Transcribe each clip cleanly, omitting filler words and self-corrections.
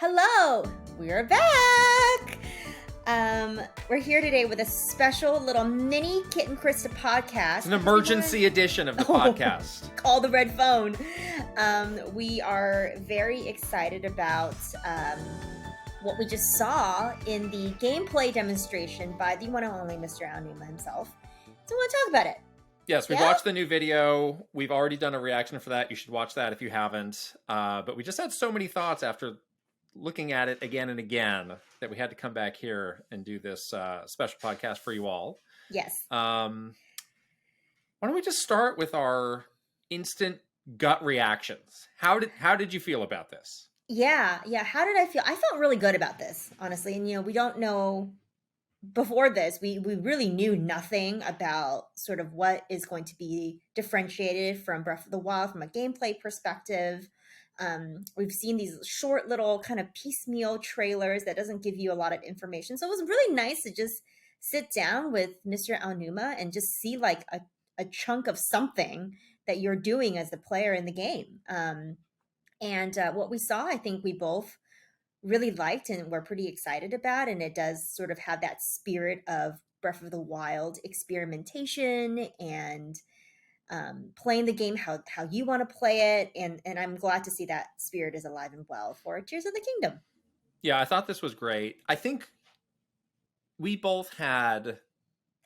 Hello, we're back. We're here today with a special little mini Kit Krysta podcast. It's an emergency edition of the podcast. Call the red phone. We are very excited about what we just saw in the gameplay demonstration by the one and only Mr. Aonuma himself. So we want to talk about it. Yes, we watched the new video. We've already done a reaction for that. You should watch that if you haven't. But we just had so many thoughts after looking at it again and again that we had to come back here and do this special podcast for you all. Yes. Why don't we just start with our instant gut reactions? How did you feel about this? Yeah. How did I feel? I felt really good about this, honestly. And, we don't know. Before this, we really knew nothing about sort of what is going to be differentiated from Breath of the Wild from a gameplay perspective. We've seen these short little kind of piecemeal trailers that doesn't give you a lot of information. So it was really nice to just sit down with Mr. Aonuma and just see like a chunk of something that you're doing as the player in the game. And what we saw, I think we both really liked and we're pretty excited about. And it does sort of have that spirit of Breath of the Wild experimentation and playing the game how you want to play it. And I'm glad to see that spirit is alive and well for Tears of the Kingdom. Yeah, I thought this was great. I think we both had,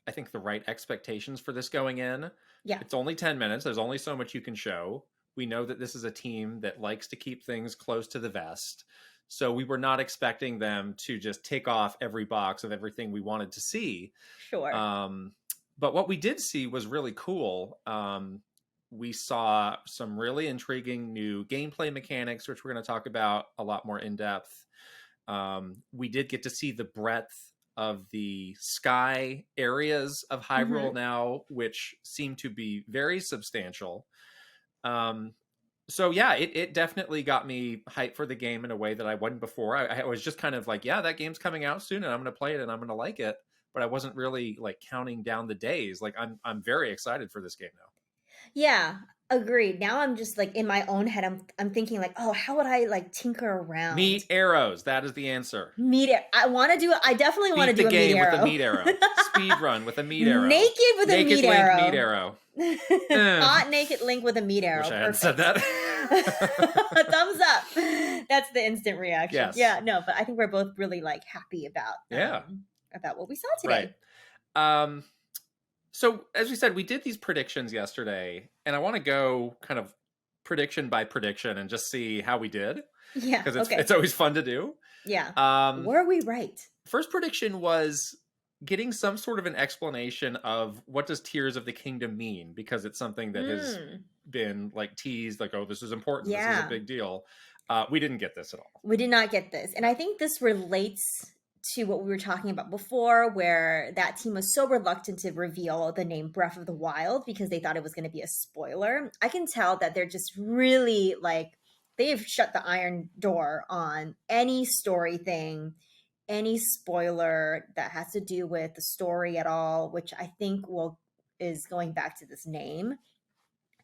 the right expectations for this going in. Yeah. It's only 10 minutes. There's only so much you can show. We know that this is a team that likes to keep things close to the vest. So we were not expecting them to just tick off every box of everything we wanted to see. Sure. But what we did see was really cool. We saw some really intriguing new gameplay mechanics, which we're going to talk about a lot more in depth. We did get to see the breadth of the sky areas of Hyrule now, which seem to be very substantial. So yeah, it definitely got me hyped for the game in a way that I wasn't before. I was just kind of like, yeah, that game's coming out soon and I'm going to play it and I'm going to like it. But I wasn't really like counting down the days. Like I'm very excited for this game now. Yeah, agreed. Now I'm just like in my own head, I'm thinking like, oh, how would I like tinker around? Meat arrows. That is the answer. I definitely want to do a meat arrow. With a meat arrow. Speed run with a meat arrow. Naked with a meat arrow. Meat arrow. Hot naked Link with a meat arrow. Wish I hadn't said that. Thumbs up. That's the instant reaction. Yes. Yeah, no, but I think we're both really like happy about what we saw today. Right. So as we said, we did these predictions yesterday, and I want to go kind of prediction by prediction and just see how we did. Yeah, because it's always fun to do. Yeah. Were we right? First prediction was getting some sort of an explanation of what does Tears of the Kingdom mean, because it's something that has been like teased, like, oh, this is important. Yeah. This is a big deal. We didn't get this at all. We did not get this. And I think this relates to what we were talking about before, where that team was so reluctant to reveal the name Breath of the Wild because they thought it was going to be a spoiler. I can tell that they're just really like, they've shut the iron door on any story thing, any spoiler that has to do with the story at all, which I think is going back to this name.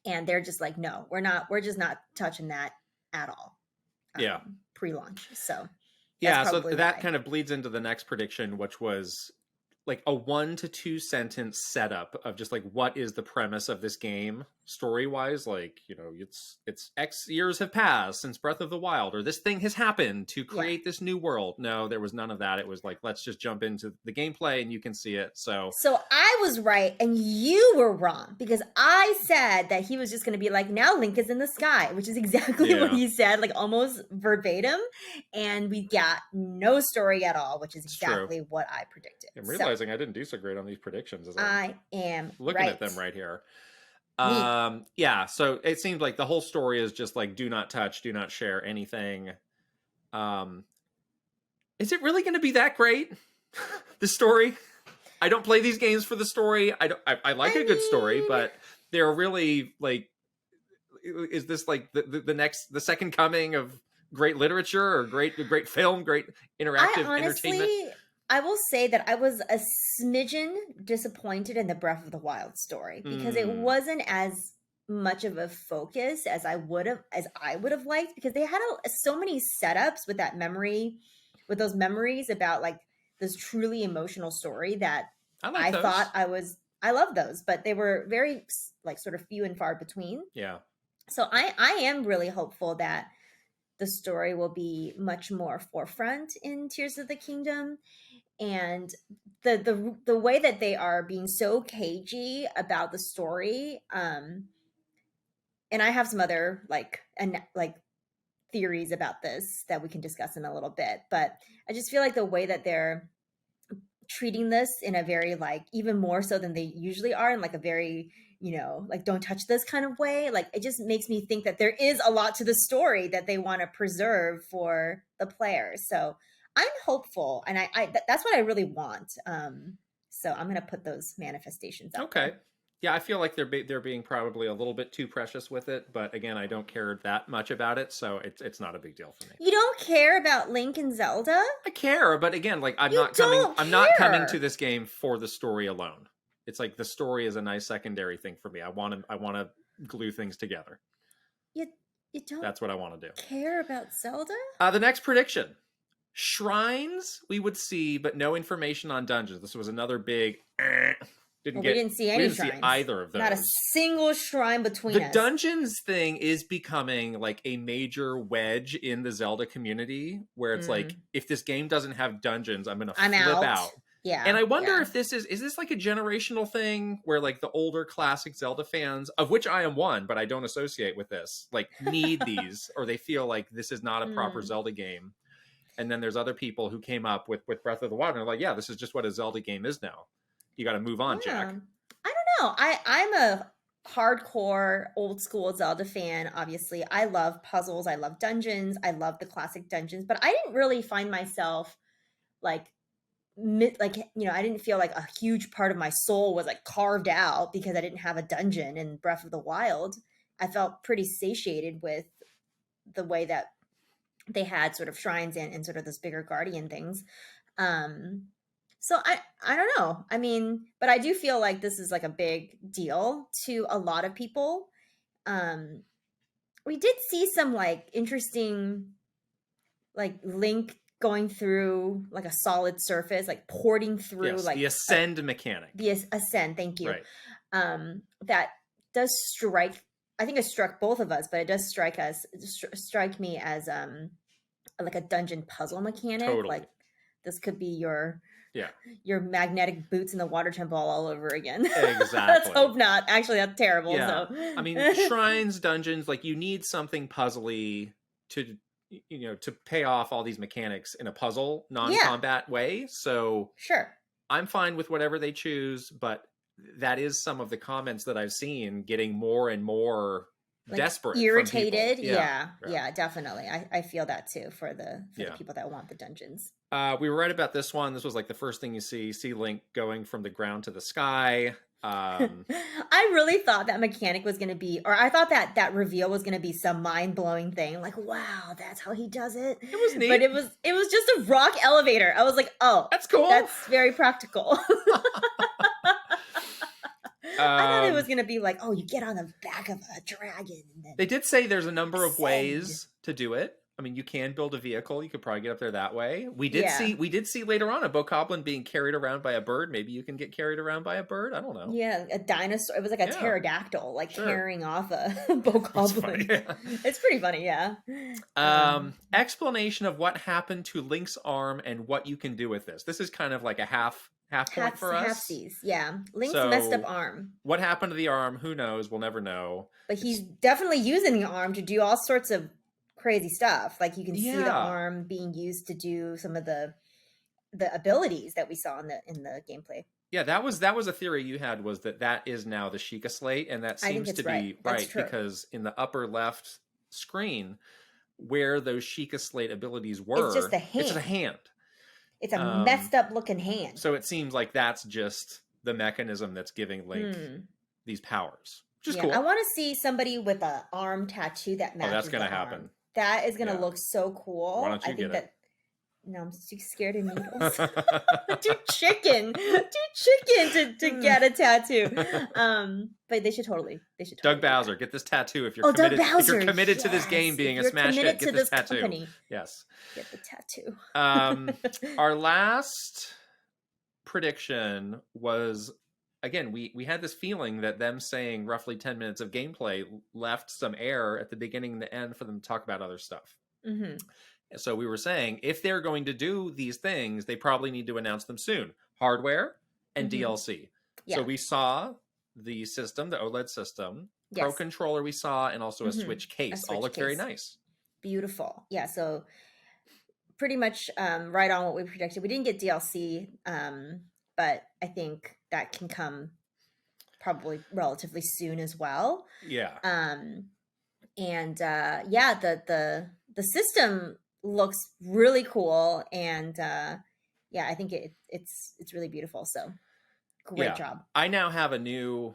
And they're just like, no, we're just not touching that at all. Pre-launch. So yeah, so that kind of bleeds into the next prediction, which was like a 1 to 2 sentence setup of just like, what is the premise of this game story wise? Like, it's X years have passed since Breath of the Wild, or this thing has happened to create this new world. No, there was none of that. It was like, let's just jump into the gameplay and you can see it. So I was right and you were wrong, because I said that he was just going to be like, now Link is in the sky, which is exactly what he said, like almost verbatim. And we got no story at all, which is exactly what I predicted. I'm realizing I didn't do so great on these predictions. As I am looking at them right here. So it seems like the whole story is just like, do not touch, do not share anything. Is it really going to be that great? The story? I don't play these games for the story. I like a good story, but they're really like, is this like the second coming of great literature or great film, great interactive entertainment? I will say that I was a smidgen disappointed in the Breath of the Wild story because it wasn't as much of a focus as I would have liked, because they had so many setups with those memories about like this truly emotional story that I like I those. thought I love those, but they were very like sort of few and far between. Yeah. So I am really hopeful that the story will be much more forefront in Tears of the Kingdom, and the way that they are being so cagey about the story. And I have some other like theories about this that we can discuss in a little bit, but I just feel like the way that they're treating this in a very like even more so than they usually are, in like a very, like don't touch this kind of way, like it just makes me think that there is a lot to the story that they want to preserve for the players. So I'm hopeful, and that's what I really want. So I'm gonna put those manifestations out there. Yeah, I feel like they're being probably a little bit too precious with it, but again, I don't care that much about it, so it's not a big deal for me. You don't care about Link and Zelda? I care, but again, like I'm not coming to this game for the story alone. It's like the story is a nice secondary thing for me. I want to glue things together. You don't. That's what I want to do. Care about Zelda? The next prediction: shrines we would see, but no information on dungeons. This was another big. We didn't see any shrines. See either of those. Not a single shrine between us. The dungeons thing is becoming like a major wedge in the Zelda community, where it's like, if this game doesn't have dungeons, I'm flip out. Yeah. And I wonder if this is this like a generational thing where like the older classic Zelda fans, of which I am one, but I don't associate with this, like need these, or they feel like this is not a proper Zelda game. And then there's other people who came up with Breath of the Wild and they're like, yeah, this is just what a Zelda game is now. You got to move on, Jack. I don't know. I'm a hardcore old school Zelda fan. Obviously, I love puzzles. I love dungeons. I love the classic dungeons. But I didn't really find myself I didn't feel like a huge part of my soul was like carved out because I didn't have a dungeon in Breath of the Wild. I felt pretty satiated with the way that they had sort of shrines and sort of those bigger guardian things. So I don't know. I mean, but I do feel like this is like a big deal to a lot of people. We did see some like interesting, like Link going through like a solid surface, like porting through like the ascend mechanic. The ascend, thank you. Right. That does strike. I think it struck both of us, but it does strike me as like a dungeon puzzle mechanic. Totally. Like this could be your magnetic boots in the water temple all over again. Exactly. Let's hope not. Actually, that's terrible. Yeah. So. I mean, shrines, dungeons, like you need something puzzly to pay off all these mechanics in a puzzle, non-combat way. So sure, I'm fine with whatever they choose, but that is some of the comments that I've seen getting more and more like desperate, irritated. Yeah, definitely. I feel that too for the people that want the dungeons. We were right about this one. This was like the first thing you see Link going from the ground to the sky. I really thought that mechanic was going to be, or I thought that reveal was going to be some mind-blowing thing. Like, wow, that's how he does it. It was neat. But it was just a rock elevator. I was like, oh, that's cool. That's very practical. I thought it was going to be like, oh, you get on the back of a dragon. And then they did say there's a number of ways to do it. I mean, you can build a vehicle. You could probably get up there that way. We did see later on a bokoblin being carried around by a bird. Maybe you can get carried around by a bird. I don't know. Yeah, a dinosaur. It was like a pterodactyl, like carrying off a bokoblin. It's pretty funny, yeah. Explanation of what happened to Link's arm and what you can do with this. This is kind of like a half point for us. Halfsies, yeah. Link's messed up arm. What happened to the arm? Who knows? We'll never know. But he's definitely using the arm to do all sorts of crazy stuff. Like you can see the arm being used to do some of the abilities that we saw in the gameplay. Yeah, that was a theory you had, was that is now the Sheikah Slate, and that seems to be right because in the upper left screen where those Sheikah Slate abilities were, it's just a hand. It's just a hand. It's a messed up looking hand. So it seems like that's just the mechanism that's giving Link these powers, which is cool. I want to see somebody with an arm tattoo that matches. Oh, that's going to happen. That is going to look so cool. Why don't you get it? No, I'm too scared of needles. Too chicken to get a tattoo. But they should totally Doug do that. Bowser, get this tattoo if you're Oh, Doug committed. If you're Bowser, committed to this game yes. being If a you're smash hit, committed get to this this tattoo. company, Yes. get the tattoo. Our last prediction was, again, we had this feeling that them saying roughly 10 minutes of gameplay left some air at the beginning and the end for them to talk about other stuff. Mm-hmm. So we were saying, if they're going to do these things, they probably need to announce them soon. Hardware and Mm-hmm. DLC. Yeah. So we saw the system, the OLED system, Yes. Pro controller we saw, and also a Mm-hmm. Switch case. Switch all look very nice. Beautiful. Yeah, so pretty much right on what we predicted. We didn't get DLC, but I think that can come probably relatively soon as well. Yeah. And yeah, the system looks really cool, and yeah, I think it's really beautiful. So great job. I now have a new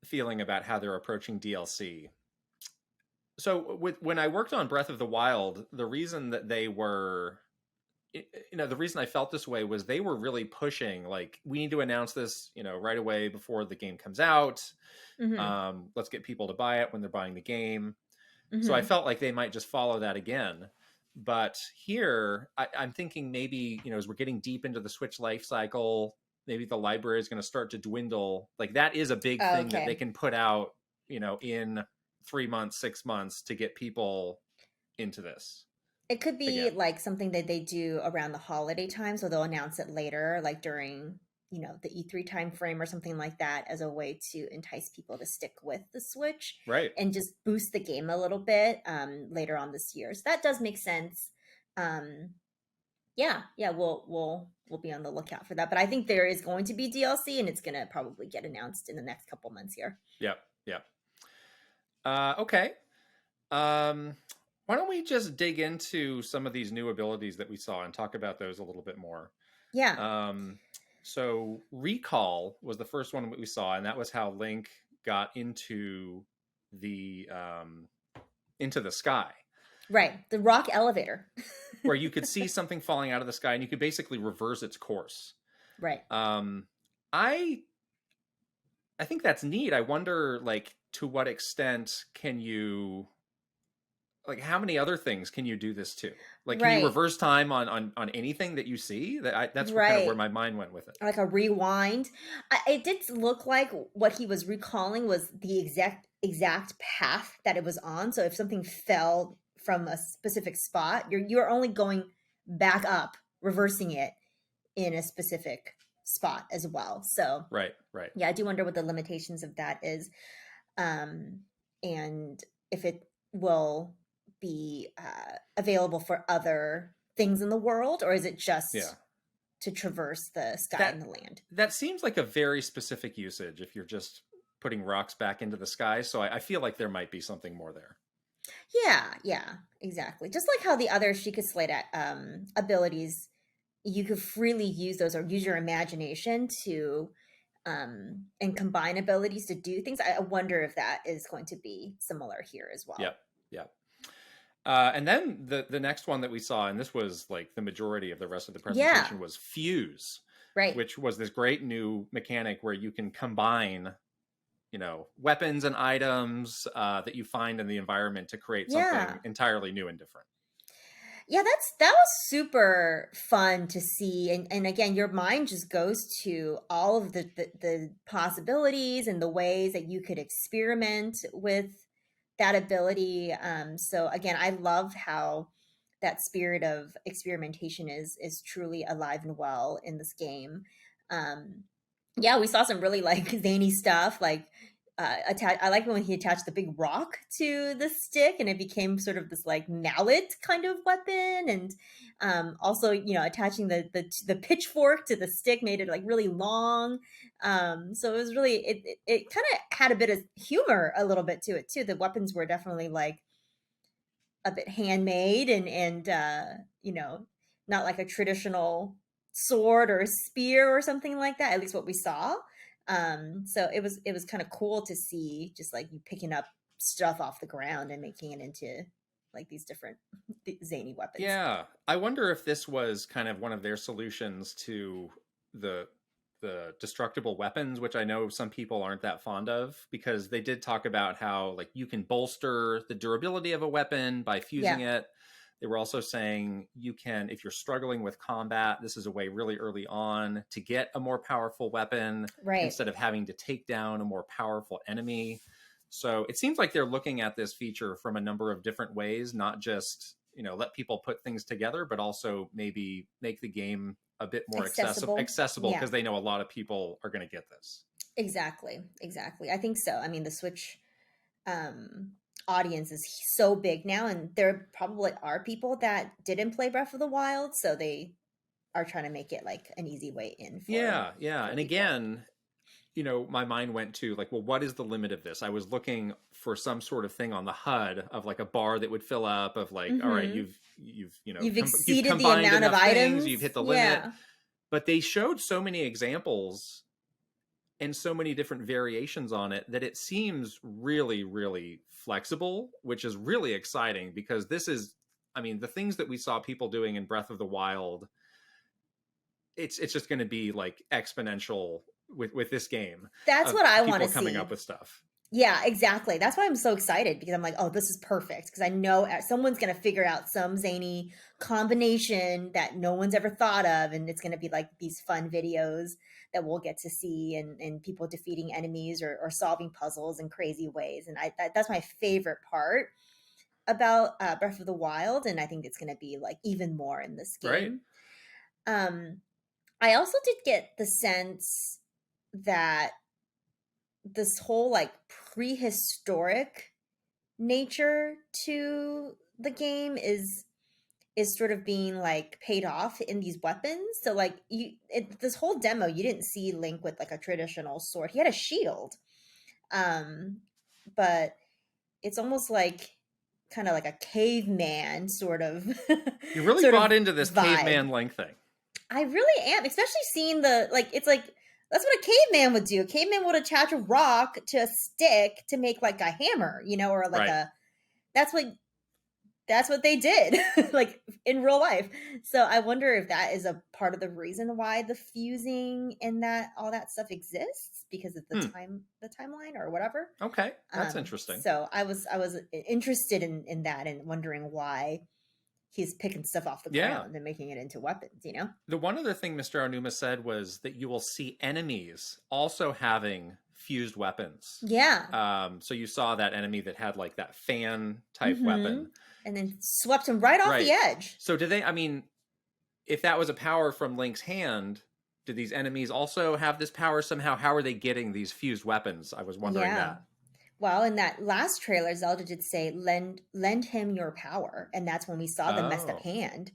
feeling about how they're approaching DLC. So when I worked on Breath of the Wild, the reason that they were, the reason I felt this way was they were really pushing, like, we need to announce this, right away before the game comes out. Mm-hmm. Let's get people to buy it when they're buying the game. Mm-hmm. So I felt like they might just follow that again. But here, I'm thinking maybe, as we're getting deep into the Switch life cycle, maybe the library is going to start to dwindle. Like, that is a big thing that they can put out, in 3 months, 6 months to get people into this. It could be like something that they do around the holiday time, so they'll announce it later, like during, the E3 time frame or something like that, as a way to entice people to stick with the Switch, right? And just boost the game a little bit later on this year. So that does make sense. Yeah, we'll be on the lookout for that. But I think there is going to be DLC, and it's going to probably get announced in the next couple months here. Yep. Okay. Why don't we just dig into some of these new abilities that we saw and talk about those a little bit more? Yeah. So Recall was the first one that we saw, and that was how Link got into the sky. Right, the rock elevator. Where you could see something falling out of the sky, and you could basically reverse its course. Right. I think that's neat. I wonder, like, to what extent can you, like, how many other things can you do this to? Like, can you reverse time on anything that you see? That's kind of where my mind went with it. Like a rewind. It did look like what he was recalling was the exact path that it was on. So if something fell from a specific spot, you're only going back up, reversing it in a specific spot as well. So right. Yeah, I do wonder what the limitations of that is, and if it will be available for other things in the world, or is it just to traverse the sky and the land? That seems like a very specific usage if you're just putting rocks back into the sky. So I feel like there might be something more there. Yeah, exactly. Just like how the other Sheikah Slate abilities, you could freely use those or use your imagination to and combine abilities to do things. I wonder if that is going to be similar here as well. Yep. And then the next one that we saw, and this was like the majority of the rest of the presentation, was Fuse, right? Which was this great new mechanic where you can combine, weapons and items that you find in the environment to create something entirely new and different. Yeah, that was super fun to see. And again, your mind just goes to all of the possibilities and the ways that you could experiment with that ability. So again, I love how that spirit of experimentation is truly alive and well in this game. Yeah, we saw some really like zany stuff, like I like when he attached the big rock to the stick and it became sort of this like mallet kind of weapon, and also attaching the pitchfork to the stick made it like really long. So it was really it kind of had a bit of humor a little bit to it too. The weapons were definitely like a bit handmade and not like a traditional sword or spear or something like that, at least what we saw. So it was kind of cool to see just like you picking up stuff off the ground and making it into like these different zany weapons. Yeah, I wonder if this was kind of one of their solutions to the destructible weapons, which I know some people aren't that fond of, because they did talk about how like you can bolster the durability of a weapon by fusing it. They were also saying you can, if you're struggling with combat, this is a way really early on to get a more powerful weapon instead of having to take down a more powerful enemy. So it seems like they're looking at this feature from a number of different ways, not just, you know, let people put things together, but also maybe make the game a bit more accessible because they know a lot of people are going to get this. Exactly. I think so. I mean, the Switch audience is so big now, and there probably are people that didn't play Breath of the Wild, so they are trying to make it like an easy way in. For and people. Again, you know, my mind went to like, well, what is the limit of this? I was looking for some sort of thing on the HUD of like a bar that would fill up of like, all right, you've exceeded the amount of items, you've hit the limit. But they showed so many examples and so many different variations on it that it seems really, really flexible, which is really exciting because this is, I mean, the things that we saw people doing in Breath of the Wild, it's just going to be like exponential with this game. That's what I want to see. Coming up with stuff. Yeah, exactly. That's why I'm so excited, because I'm like, oh, this is perfect. Because I know someone's going to figure out some zany combination that no one's ever thought of. And it's going to be like these fun videos that we'll get to see, and people defeating enemies or solving puzzles in crazy ways. And that's my favorite part about Breath of the Wild. And I think it's going to be like even more in this game. Right. I also did get the sense that this whole like prehistoric nature to the game is sort of being like paid off in these weapons. So like this whole demo, you didn't see Link with like a traditional sword. He had a shield. But it's almost like kind of like a caveman sort of. You really bought into this vibe. Caveman Link thing. I really am, especially seeing the, like, it's like, that's what a caveman would do. A caveman would attach a rock to a stick to make like a hammer, you know, or like that's what they did like in real life. So I wonder if that is a part of the reason why the fusing and that all that stuff exists, because of the timeline or whatever. Okay. That's interesting. So I was interested in that and wondering why he's picking stuff off the ground and making it into weapons, you know? The one other thing Mr. Aonuma said was that you will see enemies also having fused weapons. Yeah. So you saw that enemy that had like that fan type weapon. And then swept him right off the edge. So did they, I mean, if that was a power from Link's hand, did these enemies also have this power somehow? How are they getting these fused weapons? I was wondering that. Well, in that last trailer, Zelda did say, lend him your power. And that's when we saw the messed up hand.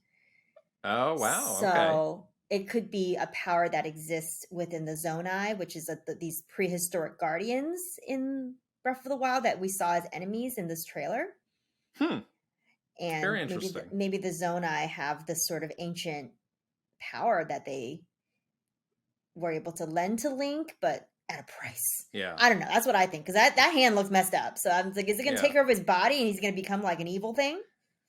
Oh, wow. So it could be a power that exists within the Zonai, which is these prehistoric guardians in Breath of the Wild that we saw as enemies in this trailer. And very interesting. Maybe the Zonai have this sort of ancient power that they were able to lend to Link, but at a price. Yeah. I don't know. That's what I think. Because that hand looks messed up. So I'm like, is it going to take over his body and he's going to become like an evil thing?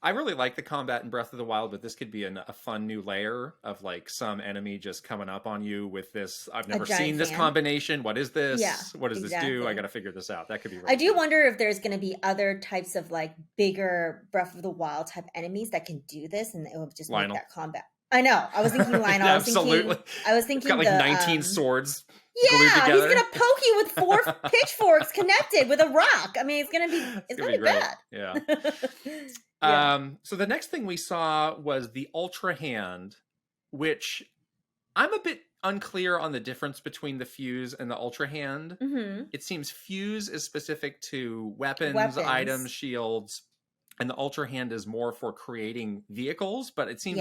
I really like the combat in Breath of the Wild, but this could be a fun new layer of like some enemy just coming up on you with this. I've never seen this combination. What is this? Yeah, what does this do? I got to figure this out. That could be really I do wonder if there's going to be other types of like bigger Breath of the Wild type enemies that can do this, and it will just make that combat. I know. I was thinking Lionel. Absolutely. I was thinking got like 19 swords. Yeah, he's gonna poke you with 4 pitchforks connected with a rock. I mean, it's gonna be bad. Yeah. So the next thing we saw was the Ultra Hand, which I'm a bit unclear on the difference between the Fuse and the Ultra Hand. It seems Fuse is specific to weapons, items, shields, and the Ultra Hand is more for creating vehicles. But it seems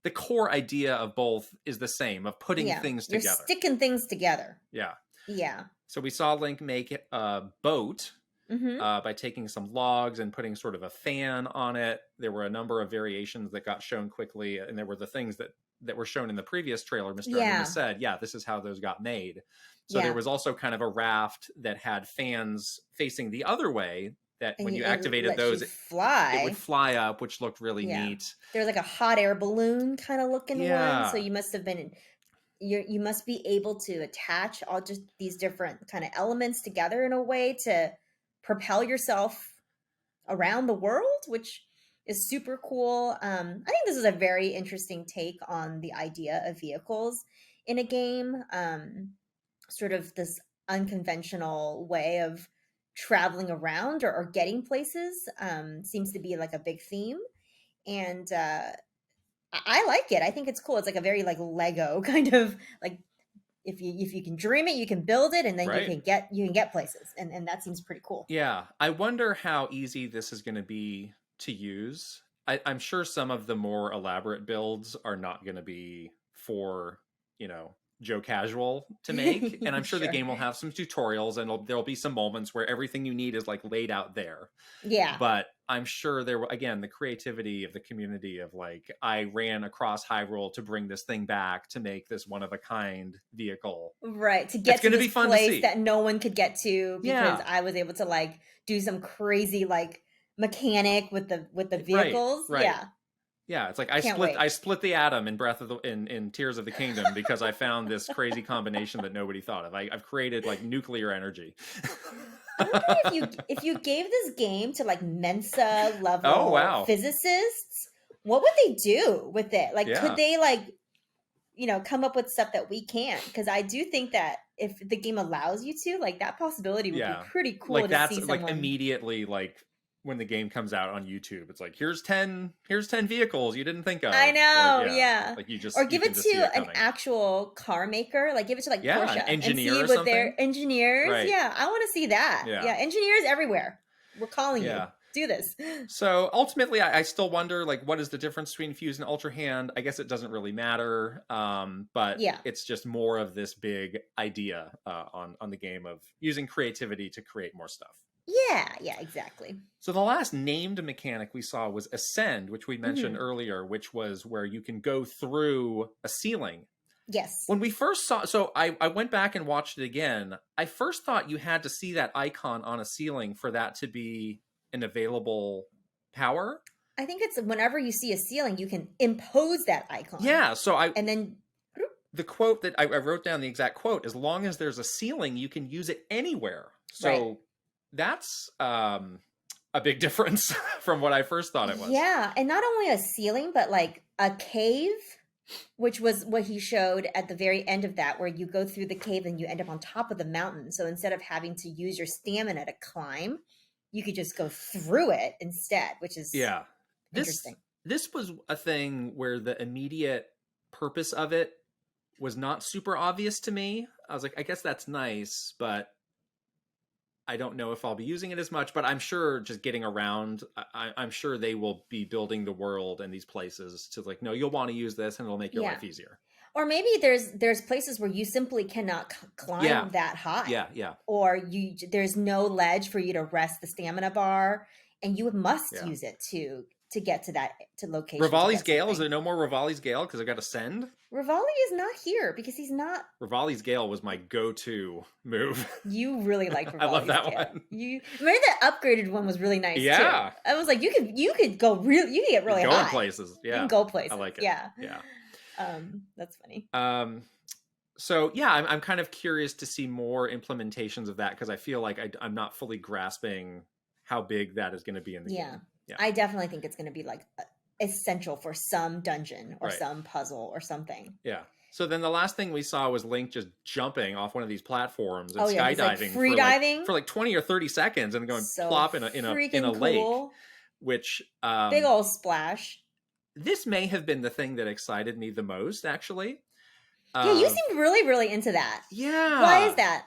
the core idea of both is the same, of putting things together. You're sticking things together. Yeah. Yeah. So we saw Link make a boat by taking some logs and putting sort of a fan on it. There were a number of variations that got shown quickly, and there were the things that were shown in the previous trailer. Mr. Aonuma said, this is how those got made. So there was also kind of a raft that had fans facing the other way that And when you it activated lets you those, it would fly. fly up, which looked really Yeah. neat. There's like a hot air balloon kind of looking one. So Yeah. you must have been, you must be able to attach all just these different kind of elements together in a way to propel yourself around the world, which is super cool. I think this is a very interesting take on the idea of vehicles in a game. Sort of this unconventional way of traveling around or getting places seems to be like a big theme. And I like it. I think it's cool. It's like a very like Lego kind of like, if you can dream it, you can build it, and then Right. you can get places, and that seems pretty cool. Yeah. I wonder how easy this is going to be to use. I'm sure some of the more elaborate builds are not going to be for, Joe Casual to make. And I'm sure the Sure. game will have some tutorials, and there'll be some moments where everything you need is like laid out there. Yeah. But I'm sure there will, again, the creativity of the community of like, I ran across Hyrule to bring this thing back to make this one of a kind vehicle. Right. To get to gonna this be fun to place see. that no one could get to because Yeah. I was able to like do some crazy like mechanic with the vehicles. Right. Yeah. Yeah, it's like Can't wait. I split the atom in in Tears of the Kingdom because I found this crazy combination that nobody thought of. I've created like nuclear energy. I wonder if you gave this game to like Mensa level Oh, wow. physicists, what would they do with it? Like, Yeah. could they like, come up with stuff that we can't? Because I do think that if the game allows you to, like, that possibility would be pretty cool Like to that's see like someone. immediately like when the game comes out on YouTube, it's like here's 10 vehicles you didn't think of. I know, Like, yeah. Like you Or give can it just see to an coming. actual car maker, like give it to like Yeah, Porsche an engineer and see or what something. their engineers. Right. Yeah, I want to see that. Yeah. Yeah, engineers everywhere. We're calling you. Yeah. Do this. So ultimately, I still wonder, like, what is the difference between Fuse and Ultra Hand? I guess it doesn't really matter, but Yeah. it's just more of this big idea on the game of using creativity to create more stuff. Yeah, exactly. So the last named mechanic we saw was Ascend, which we mentioned earlier, which was where you can go through a ceiling. Yes. When we first saw, so I went back and watched it again. I first thought you had to see that icon on a ceiling for that to be an available power. I think it's whenever you see a ceiling, you can impose that icon. Yeah, so and then the quote that I wrote down, the exact quote, as long as there's a ceiling, you can use it anywhere. So that's a big difference from what I first thought it was. Yeah, and not only a ceiling, but like a cave, which was what he showed at the very end of that, where you go through the cave and you end up on top of the mountain. So instead of having to use stamina to climb, you could just go through it instead, which is interesting. This was a thing where the immediate purpose of it was not super obvious to me. I was like, I guess that's nice, but I don't know if I'll be using it as much. But I'm sure just getting around, I'm sure they will be building the world and these places to like, no, you'll want to use this and it'll make your life easier. Or maybe there's places where you simply cannot climb that high. Yeah. Or there's no ledge for you to rest the stamina bar, and you must use it to get to that location. Rivali's Gale, is there no more Rivali's Gale because I got to send? Rivali is not here because he's not. Rivali's Gale was my go-to move. You really like Rivali's I love that Gale. one. You remember the upgraded one was really nice too. Yeah. I was like, you could go you could get really high. Go places. Yeah. You can go places. I like it. Yeah. That's funny. So yeah, I'm kind of curious to see more implementations of that because I feel like I'm not fully grasping how big that is going to be in the game. Yeah. I definitely think it's going to be like essential for some dungeon or some puzzle or something. Yeah. So then the last thing we saw was Link just jumping off one of these platforms and skydiving, like free diving for like 20 or 30 seconds and going plop in a lake, which big old splash. This may have been the thing that excited me the most, actually. Yeah, you seemed really, really into that. Yeah. Why is that?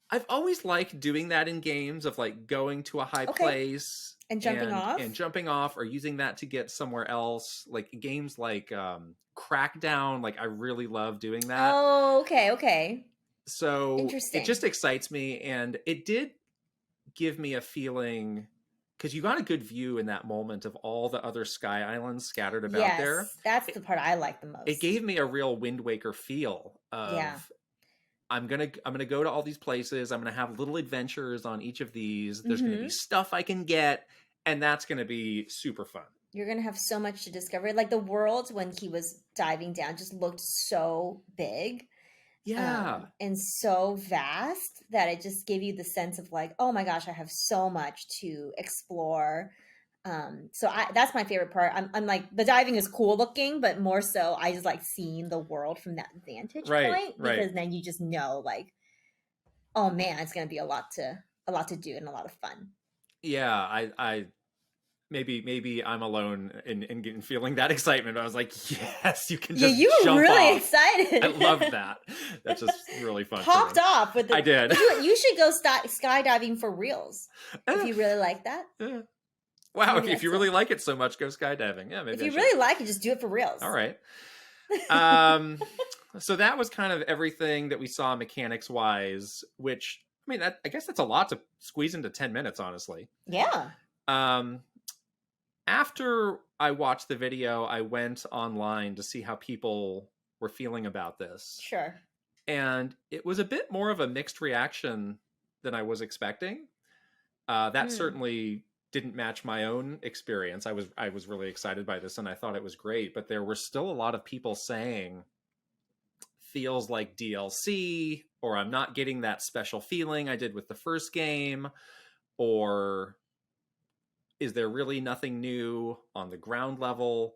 I've always liked doing that in games of like going to a high place and jumping off or using that to get somewhere else. Like games like Crackdown, like I really love doing that. Oh, okay. So interesting. It just excites me, and it did give me a feeling because you got a good view in that moment of all the other sky islands scattered about there. That's the part I like the most. It gave me a real Wind Waker feel of I'm gonna go to all these places. I'm gonna have little adventures on each of these. There's gonna be stuff I can get, and that's gonna be super fun. You're gonna have so much to discover. Like the world when he was diving down just looked so big. Yeah. And so vast that it just gave you the sense of like, oh my gosh, I have so much to explore. That's my favorite part. I'm like, the diving is cool looking, but more so I just like seeing the world from that vantage point, because then you just know like, oh man, it's gonna be a lot to do and a lot of fun. Yeah, I maybe I'm alone in feeling that excitement. But I was like, yes, you can just you were jump really off. excited. I love that. That's just really fun. Popped off with the. I did. You should go skydiving for reals if you really like that. Wow, if you really like it so much, go skydiving. Yeah, maybe if you really like it, just do it for reals. All right. So that was kind of everything that we saw mechanics wise, which I mean, I guess that's a lot to squeeze into 10 minutes, honestly. Yeah. After I watched the video, I went online to see how people were feeling about this. Sure. And it was a bit more of a mixed reaction than I was expecting. That certainly didn't match my own experience. I was really excited by this and I thought it was great, but there were still a lot of people saying feels like DLC, or I'm not getting that special feeling I did with the first game, or is there really nothing new on the ground level?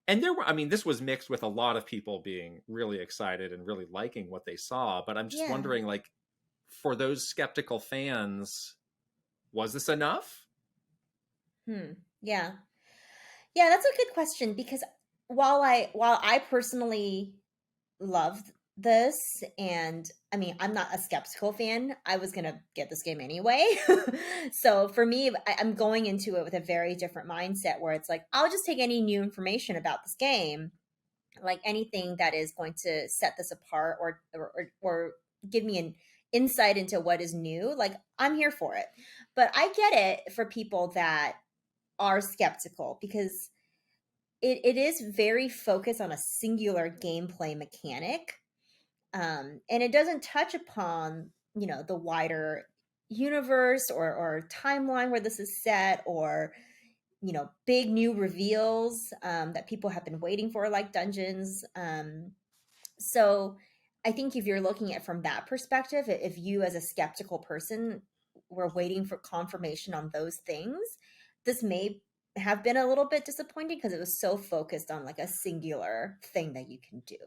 And this was mixed with a lot of people being really excited and really liking what they saw, but I'm just wondering, like, for those skeptical fans, was this enough? Yeah, that's a good question, because while I personally loved this, and I mean, I'm not a skeptical fan, I was gonna get this game anyway. So for me, I'm going into it with a very different mindset, where it's like, I'll just take any new information about this game, like anything that is going to set this apart or give me an insight into what is new. Like, I'm here for it. But I get it for people that are skeptical, because it is very focused on a singular gameplay mechanic, and it doesn't touch upon the wider universe or timeline where this is set, or big new reveals that people have been waiting for, like dungeons. So I think if you're looking at it from that perspective, if you as a skeptical person were waiting for confirmation on those things, this may have been a little bit disappointing, because it was so focused on like a singular thing that you can do.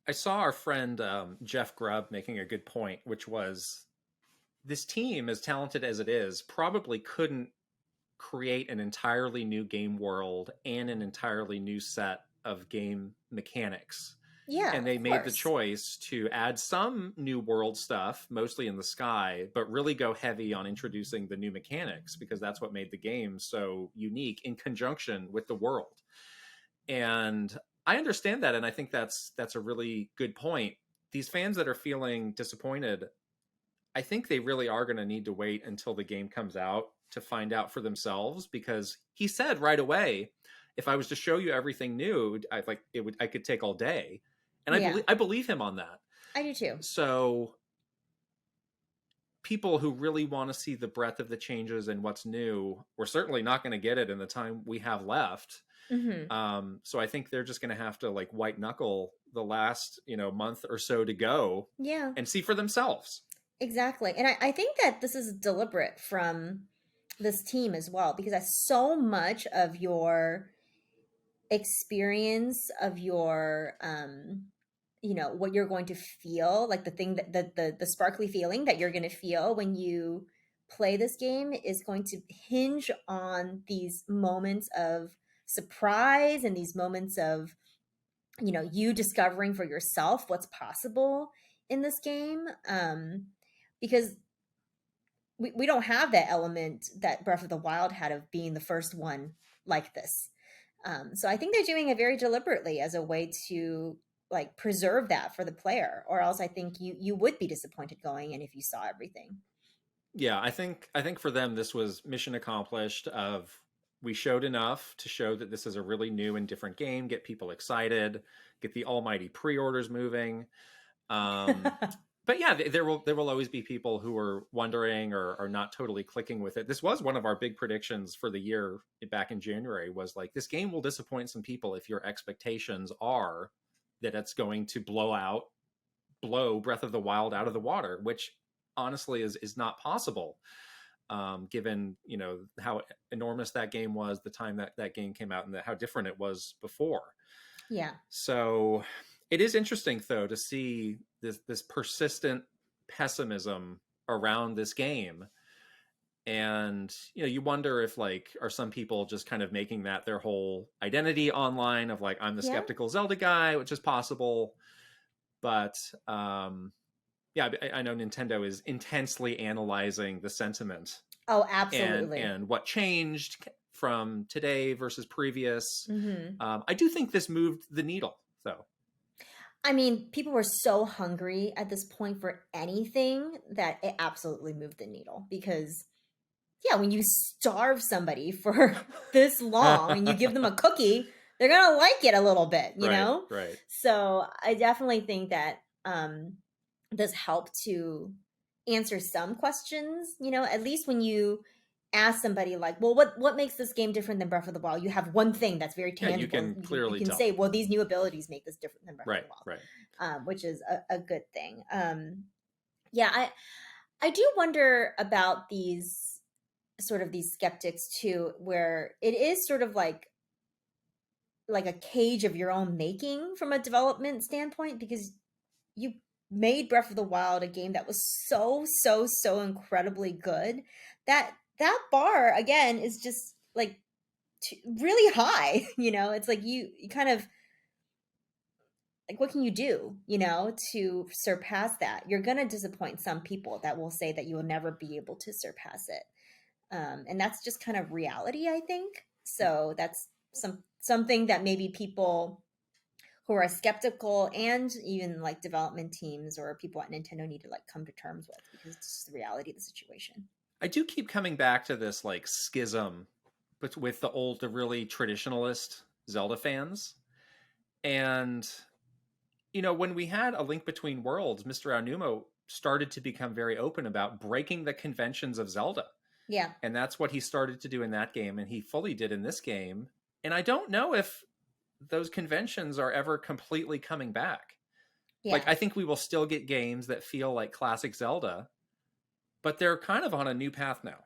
I saw our friend Jeff Grubb making a good point, which was this team, as talented as it is, probably couldn't create an entirely new game world and an entirely new set of game mechanics. Yeah, and they made the choice to add some new world stuff, mostly in the sky, but really go heavy on introducing the new mechanics, because that's what made the game so unique in conjunction with the world. And I understand that, and I think that's a really good point. These fans that are feeling disappointed, I think they really are going to need to wait until the game comes out to find out for themselves, because he said right away, if I was to show you everything new, I could take all day. And I believe him on that. I do too. So people who really want to see the breadth of the changes and what's new, we're certainly not going to get it in the time we have left. So I think they're just going to have to like white knuckle the last, month or so to go. Yeah. And see for themselves. Exactly. And I think that this is deliberate from this team as well, because so much of your experience, of your what you're going to feel, like the thing that the sparkly feeling that you're going to feel when you play this game, is going to hinge on these moments of surprise and these moments of you discovering for yourself what's possible in this game, because we don't have that element that Breath of the Wild had of being the first one like this. So I think they're doing it very deliberately as a way to like preserve that for the player, or else I think you would be disappointed going in if you saw everything. Yeah, I think for them this was mission accomplished. Of we showed enough to show that this is a really new and different game, get people excited, get the almighty pre-orders moving. But But yeah, there will always be people who are wondering or are not totally clicking with it. This was one of our big predictions for the year back in January, was like, this game will disappoint some people if your expectations are that it's going to blow Breath of the Wild out of the water, which honestly is not possible, given how enormous that game was, the time that game came out, and how different it was before. Yeah. So it is interesting, though, to see this persistent pessimism around this game. And you wonder if, like, are some people just kind of making that their whole identity online, of like, I'm the skeptical Zelda guy, which is possible. But yeah, I know Nintendo is intensely analyzing the sentiment. Oh, absolutely. And what changed from today versus previous. Mm-hmm. I do think this moved the needle, though. I mean, people were so hungry at this point for anything that it absolutely moved the needle. Because, yeah, when you starve somebody for this long and you give them a cookie, they're going to like it a little bit, you know? Right. So I definitely think that this helped to answer some questions, at least when you ask somebody like, well, what makes this game different than Breath of the Wild? You have one thing that's very tangible. Yeah, you can clearly you can tell. say, well, these new abilities make this different than Breath of the Wild. Right. Which is a good thing. Yeah, I do wonder about these skeptics too, where it is sort of like a cage of your own making from a development standpoint, because you made Breath of the Wild a game that was so incredibly good that bar again is just like really high. It's like you kind of like, what can you do to surpass that? You're gonna disappoint some people that will say that you will never be able to surpass it, and that's just kind of reality, I think. So that's something that maybe people who are skeptical and even like development teams or people at Nintendo need to like come to terms with, because it's just the reality of the situation. I do keep coming back to this like schism with the really traditionalist Zelda fans. And, when we had A Link Between Worlds, Mr. Aonuma started to become very open about breaking the conventions of Zelda. Yeah. And that's what he started to do in that game, and he fully did in this game. And I don't know if those conventions are ever completely coming back. Yeah. Like, I think we will still get games that feel like classic Zelda, but they're kind of on a new path now.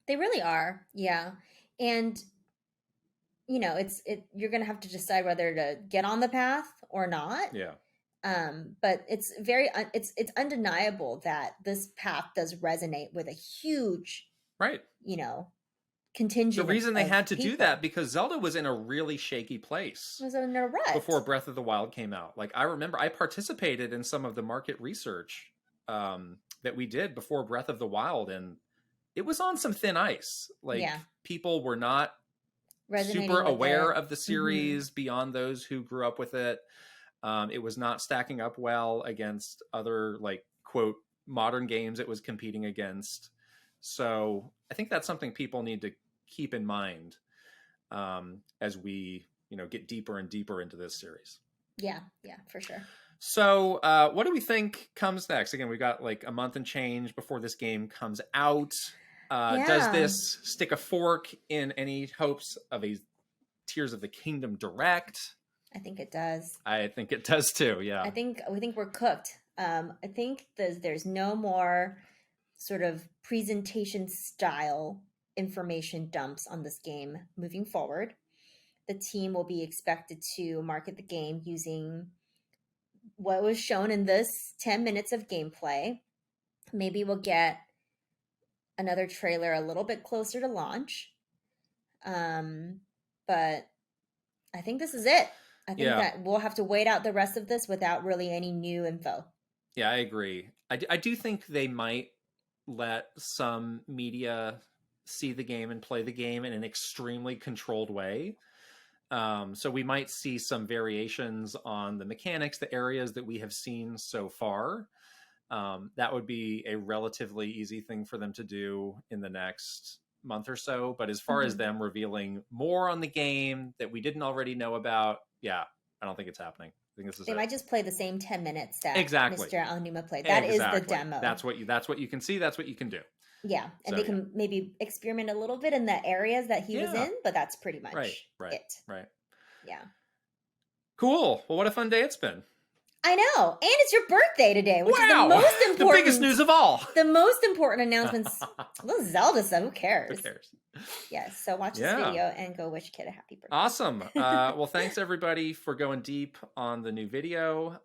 They really are. Yeah. And you're going to have to decide whether to get on the path or not. Yeah. But it's it's undeniable that this path does resonate with a huge, right, contingent. The reason they had to do that because Zelda was in a really shaky place. It was in a rut before Breath of the Wild came out. Like, I remember I participated in some of the market research that we did before Breath of the Wild, and it was on some thin ice. Like, people were not super aware of the series beyond those who grew up with it. It was not stacking up well against other, like, quote, modern games it was competing against. So I think that's something people need to keep in mind as we, get deeper and deeper into this series. Yeah, for sure. So what do we think comes next? Again, we've got like a month and change before this game comes out. Does this stick a fork in any hopes of a Tears of the Kingdom Direct? I think it does. I think it does too, yeah. I think we're cooked. I think there's no more sort of presentation style information dumps on this game moving forward. The team will be expected to market the game using what was shown in this 10 minutes of gameplay. Maybe we'll get another trailer a little bit closer to launch. But I think this is it. I think that we'll have to wait out the rest of this without really any new info. Yeah, I agree. I do think they might let some media see the game and play the game in an extremely controlled way. So we might see some variations on the mechanics, the areas that we have seen so far. That would be a relatively easy thing for them to do in the next month or so. But as far as them revealing more on the game that we didn't already know about, I don't think it's happening. I think this is They might just play the same 10 minutes that Exactly. Mr. Aonuma played. That is the demo. That's what you can see. That's what you can do. Yeah, and they can maybe experiment a little bit in the areas that he was in, but that's pretty much it. Right. Yeah. Cool. Well, what a fun day it's been. I know. And it's your birthday today, which is the most important. The biggest news of all. The most important announcements. Little Zelda stuff. Who cares? Who cares? Yes. So watch this video and go wish Kit a happy birthday. Awesome. Well, thanks everybody for going deep on the new video.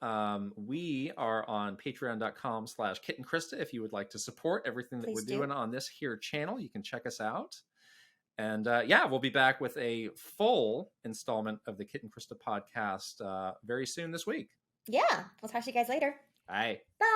We are on patreon.com/Kit and Krysta. If you would like to support everything that we're doing on this here channel, you can check us out. And we'll be back with a full installment of the Kit and Krysta podcast very soon this week. Yeah. We'll talk to you guys later. Bye. Bye.